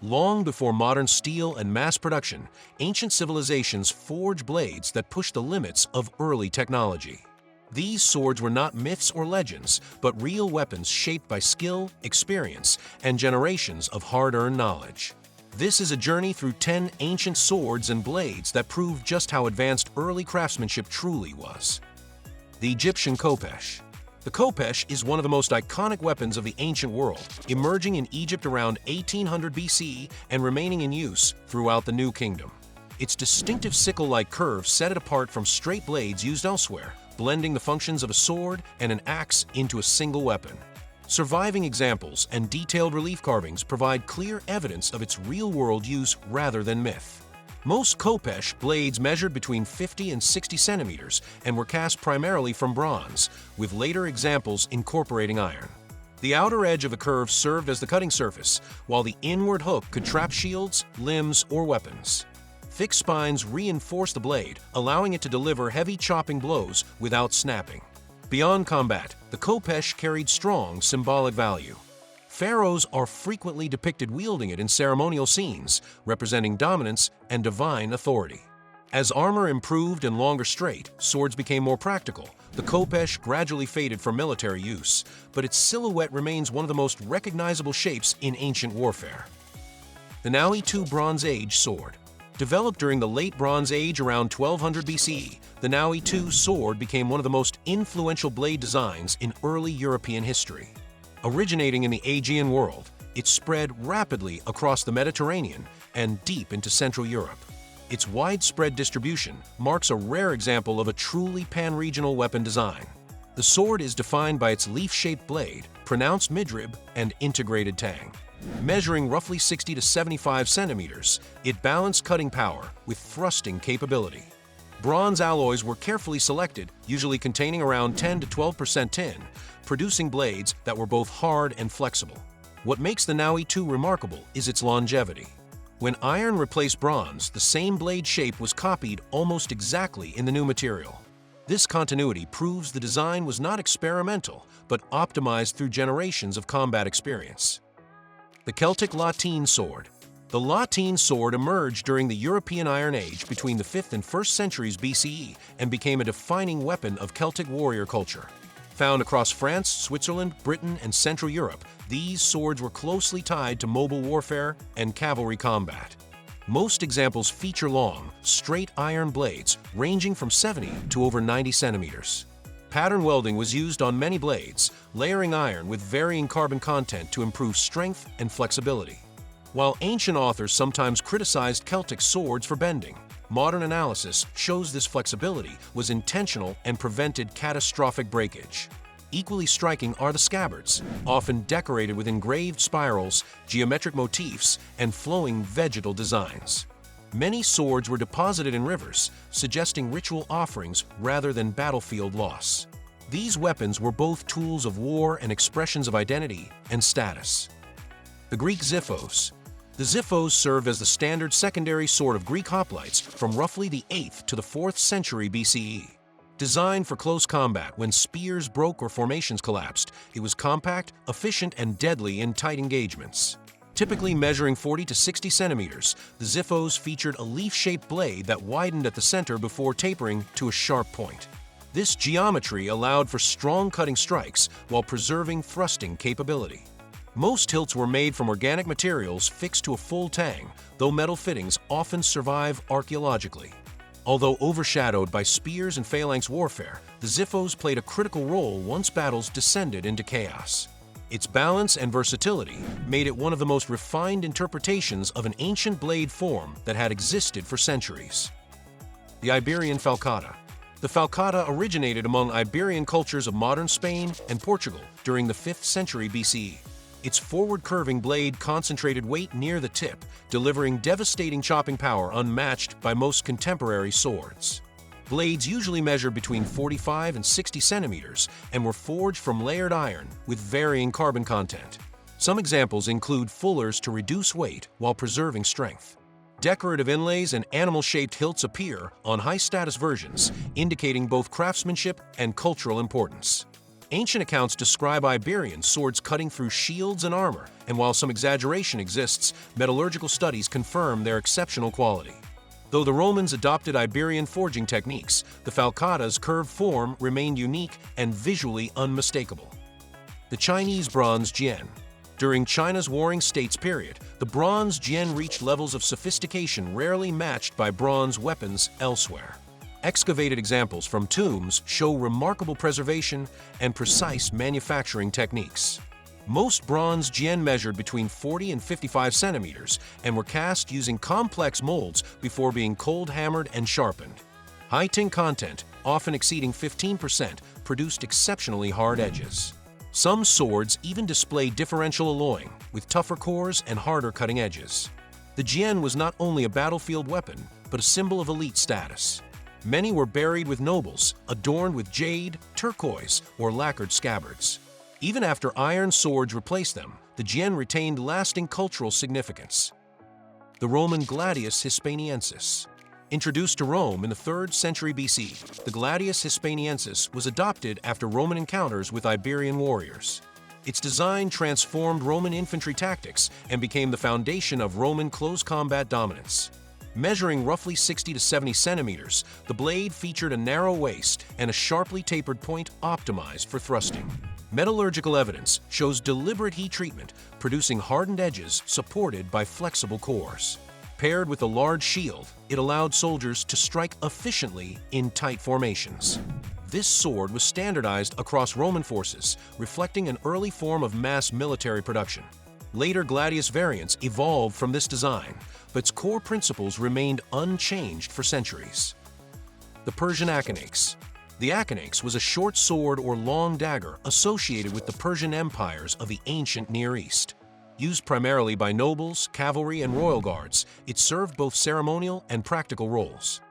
Long before modern steel and mass production, ancient civilizations forged blades that pushed the limits of early technology. These swords were not myths or legends, but real weapons shaped by skill, experience, and generations of hard-earned knowledge. This is a journey through 10 ancient swords and blades that prove just how advanced early craftsmanship truly was. The Egyptian Khopesh. The Khopesh is one of the most iconic weapons of the ancient world, emerging in Egypt around 1800 BC and remaining in use throughout the New Kingdom. Its distinctive sickle-like curve set it apart from straight blades used elsewhere, blending the functions of a sword and an axe into a single weapon. Surviving examples and detailed relief carvings provide clear evidence of its real-world use rather than myth. Most Khopesh blades measured between 50 and 60 centimeters and were cast primarily from bronze, with later examples incorporating iron. The outer edge of the curve served as the cutting surface, while the inward hook could trap shields, limbs, or weapons. Thick spines reinforced the blade, allowing it to deliver heavy chopping blows without snapping. Beyond combat, the Khopesh carried strong symbolic value. Pharaohs are frequently depicted wielding it in ceremonial scenes, representing dominance and divine authority. As armor improved and longer straight, swords became more practical. The Khopesh gradually faded from military use, but its silhouette remains one of the most recognizable shapes in ancient warfare. The Naue II Bronze Age sword. Developed during the late Bronze Age around 1200 BC, the Naue II sword became one of the most influential blade designs in early European history. Originating in the Aegean world, it spread rapidly across the Mediterranean and deep into Central Europe. Its widespread distribution marks a rare example of a truly pan-regional weapon design. The sword is defined by its leaf-shaped blade, pronounced midrib, and integrated tang. Measuring roughly 60 to 75 centimeters, it balanced cutting power with thrusting capability. Bronze alloys were carefully selected, usually containing around 10 to 12% tin, producing blades that were both hard and flexible. What makes the Naue II remarkable is its longevity. When iron replaced bronze, the same blade shape was copied almost exactly in the new material. This continuity proves the design was not experimental, but optimized through generations of combat experience. The Celtic La Tène sword. The La Tène sword emerged during the European Iron Age between the 5th and 1st centuries BCE and became a defining weapon of Celtic warrior culture. Found across France, Switzerland, Britain, and Central Europe, these swords were closely tied to mobile warfare and cavalry combat. Most examples feature long, straight iron blades ranging from 70 to over 90 centimeters. Pattern welding was used on many blades, layering iron with varying carbon content to improve strength and flexibility. While ancient authors sometimes criticized Celtic swords for bending, modern analysis shows this flexibility was intentional and prevented catastrophic breakage. Equally striking are the scabbards, often decorated with engraved spirals, geometric motifs, and flowing vegetal designs. Many swords were deposited in rivers, suggesting ritual offerings rather than battlefield loss. These weapons were both tools of war and expressions of identity and status. The Greek Xiphos. The Xiphos served as the standard secondary sword of Greek hoplites from roughly the 8th to the 4th century BCE. Designed for close combat when spears broke or formations collapsed, it was compact, efficient, and deadly in tight engagements. Typically measuring 40 to 60 centimeters, the Xiphos featured a leaf-shaped blade that widened at the center before tapering to a sharp point. This geometry allowed for strong cutting strikes while preserving thrusting capability. Most hilts were made from organic materials fixed to a full tang, though metal fittings often survive archaeologically. Although overshadowed by spears and phalanx warfare, the Xiphos played a critical role once battles descended into chaos. Its balance and versatility made it one of the most refined interpretations of an ancient blade form that had existed for centuries. The Iberian Falcata. The falcata originated among Iberian cultures of modern Spain and Portugal during the 5th century BCE. Its forward-curving blade concentrated weight near the tip, delivering devastating chopping power unmatched by most contemporary swords. Blades usually measured between 45 and 60 centimeters and were forged from layered iron with varying carbon content. Some examples include fullers to reduce weight while preserving strength. Decorative inlays and animal-shaped hilts appear on high-status versions, indicating both craftsmanship and cultural importance. Ancient accounts describe Iberian swords cutting through shields and armor, and while some exaggeration exists, metallurgical studies confirm their exceptional quality. Though the Romans adopted Iberian forging techniques, the falcata's curved form remained unique and visually unmistakable. The Chinese Bronze Jian. During China's Warring States period, the Bronze Jian reached levels of sophistication rarely matched by bronze weapons elsewhere. Excavated examples from tombs show remarkable preservation and precise manufacturing techniques. Most bronze jian measured between 40 and 55 centimeters and were cast using complex molds before being cold hammered and sharpened. High tin content, often exceeding 15%, produced exceptionally hard edges. Some swords even display differential alloying, with tougher cores and harder cutting edges. The jian was not only a battlefield weapon, but a symbol of elite status. Many were buried with nobles, adorned with jade, turquoise, or lacquered scabbards. Even after iron swords replaced them, the jian retained lasting cultural significance. The Roman Gladius Hispaniensis. Introduced to Rome in the 3rd century BC, the Gladius Hispaniensis was adopted after Roman encounters with Iberian warriors. Its design transformed Roman infantry tactics and became the foundation of Roman close combat dominance. Measuring roughly 60 to 70 centimeters, the blade featured a narrow waist and a sharply tapered point optimized for thrusting. Metallurgical evidence shows deliberate heat treatment, producing hardened edges supported by flexible cores. Paired with a large shield, it allowed soldiers to strike efficiently in tight formations. This sword was standardized across Roman forces, reflecting an early form of mass military production. Later Gladius variants evolved from this design, but its core principles remained unchanged for centuries. The Persian Akinakes. The Akinakes was a short sword or long dagger associated with the Persian empires of the ancient Near East. Used primarily by nobles, cavalry, and royal guards, it served both ceremonial and practical roles.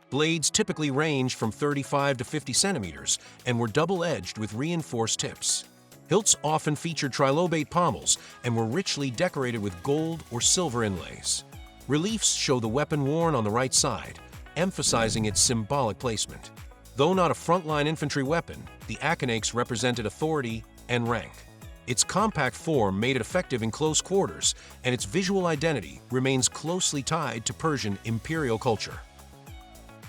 Blades typically ranged from 35 to 50 centimeters and were double-edged with reinforced tips. Hilts often featured trilobate pommels and were richly decorated with gold or silver inlays. Reliefs show the weapon worn on the right side, emphasizing its symbolic placement. Though not a frontline infantry weapon, the Akinakes represented authority and rank. Its compact form made it effective in close quarters, and its visual identity remains closely tied to Persian imperial culture.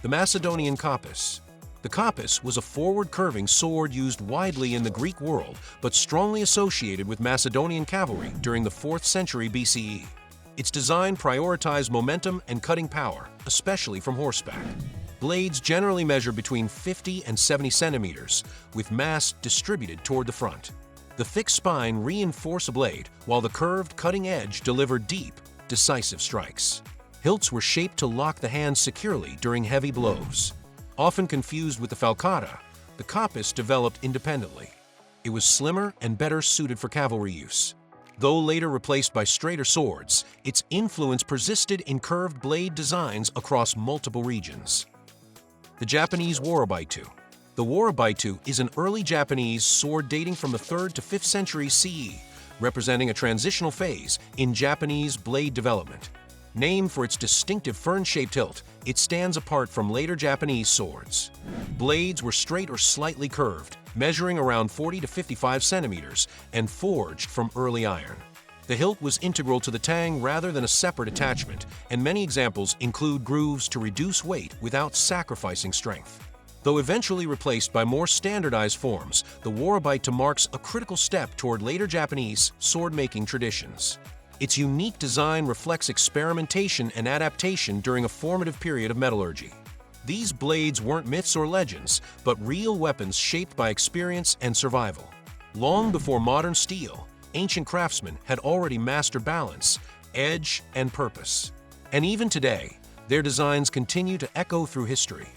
The Macedonian Kopis. The kopis was a forward-curving sword used widely in the Greek world, but strongly associated with Macedonian cavalry during the 4th century BCE. Its design prioritized momentum and cutting power, especially from horseback. Blades generally measure between 50 and 70 centimeters, with mass distributed toward the front. The thick spine reinforced a blade, while the curved cutting edge delivered deep, decisive strikes. Hilts were shaped to lock the hands securely during heavy blows. Often confused with the falcata, the kopis developed independently. It was slimmer and better suited for cavalry use. Though later replaced by straighter swords, its influence persisted in curved blade designs across multiple regions. The Japanese Warabite-to. The Warabite-to is an early Japanese sword dating from the 3rd to 5th century CE, representing a transitional phase in Japanese blade development. Named for its distinctive fern-shaped hilt, it stands apart from later Japanese swords. Blades were straight or slightly curved, measuring around 40 to 55 centimeters, and forged from early iron. The hilt was integral to the tang rather than a separate attachment, and many examples include grooves to reduce weight without sacrificing strength. Though eventually replaced by more standardized forms, the Warabite-to marks a critical step toward later Japanese sword-making traditions. Its unique design reflects experimentation and adaptation during a formative period of metallurgy. These blades weren't myths or legends, but real weapons shaped by experience and survival. Long before modern steel, ancient craftsmen had already mastered balance, edge, and purpose. And even today, their designs continue to echo through history.